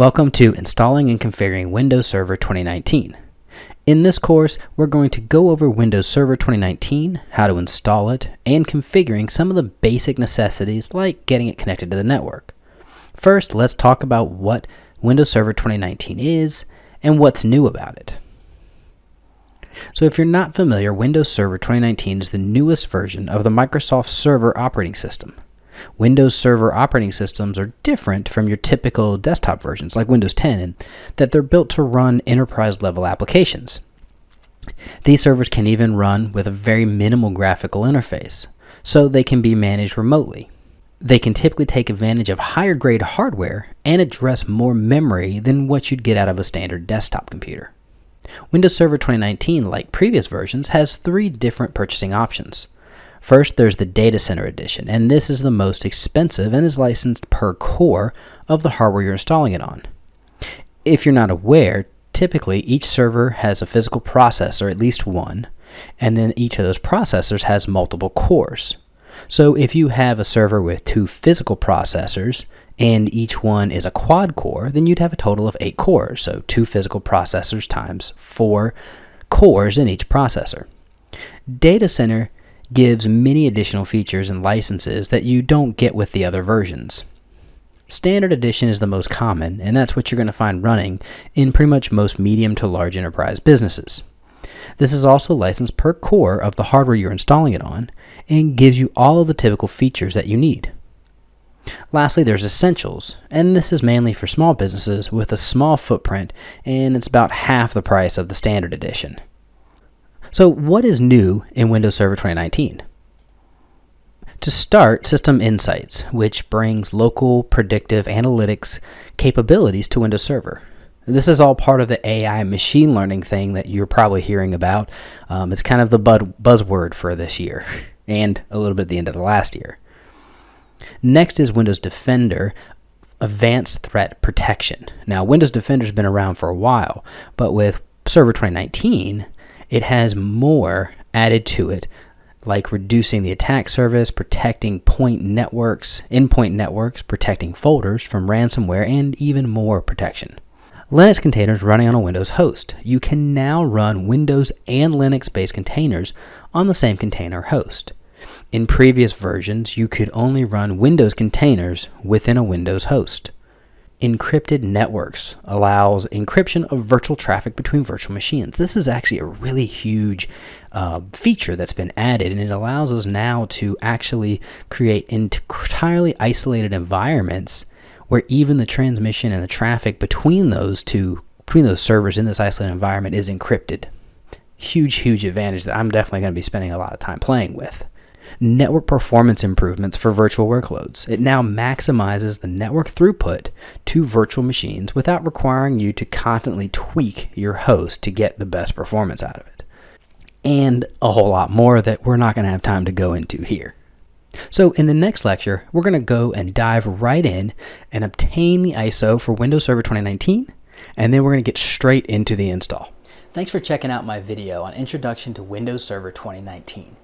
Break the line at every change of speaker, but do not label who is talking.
Welcome to Installing and Configuring Windows Server 2019. In this course, we're going to go over Windows Server 2019, how to install it, and configuring some of the basic necessities like getting it connected to the network. First, let's talk about what Windows Server 2019 is and what's new about it. So if you're not familiar, Windows Server 2019 is the newest version of the Microsoft Server operating system. Windows Server operating systems are different from your typical desktop versions like Windows 10 in that they're built to run enterprise-level applications. These servers can even run with a very minimal graphical interface, so they can be managed remotely. They can typically take advantage of higher-grade hardware and address more memory than what you'd get out of a standard desktop computer. Windows Server 2019, like previous versions, has three different purchasing options. First, there's the Data Center Edition, and this is the most expensive and is licensed per core of the hardware you're installing it on. If you're not aware, typically each server has a physical processor, at least one, and then each of those processors has multiple cores. So if you have a server with two physical processors, and each one is a quad core, then you'd have a total of 8 cores, so 2 physical processors times 4 cores in each processor. Data Center gives many additional features and licenses that you don't get with the other versions. Standard Edition is the most common, and that's what you're going to find running in pretty much most medium to large enterprise businesses. This is also licensed per core of the hardware you're installing it on and gives you all of the typical features that you need. Lastly, there's Essentials, and this is mainly for small businesses with a small footprint, and it's about half the price of the Standard Edition. So what is new in Windows Server 2019? To start, System Insights, which brings local predictive analytics capabilities to Windows Server. This is all part of the AI machine learning thing that you're probably hearing about. It's kind of the buzzword for this year and a little bit at the end of the last year. Next is Windows Defender Advanced Threat Protection. Now, Windows Defender has been around for a while, but with Server 2019, it has more added to it, like reducing the attack surface, protecting endpoint networks, protecting folders from ransomware, and even more protection. Linux containers running on a Windows host. You can now run Windows and Linux-based containers on the same container host. In previous versions, you could only run Windows containers within a Windows host. Encrypted networks allows encryption of virtual traffic between virtual machines. This is actually a really huge feature that's been added, and it allows us now to actually create entirely isolated environments where even the transmission and the traffic between those servers in this isolated environment is encrypted. Huge advantage that I'm definitely going to be spending a lot of time playing with. Network performance improvements for virtual workloads. It now maximizes the network throughput to virtual machines without requiring you to constantly tweak your host to get the best performance out of it. And a whole lot more that we're not going to have time to go into here. So in the next lecture, we're going to go and dive right in and obtain the ISO for Windows Server 2019, and then we're going to get straight into the install. Thanks for checking out my video on Introduction to Windows Server 2019.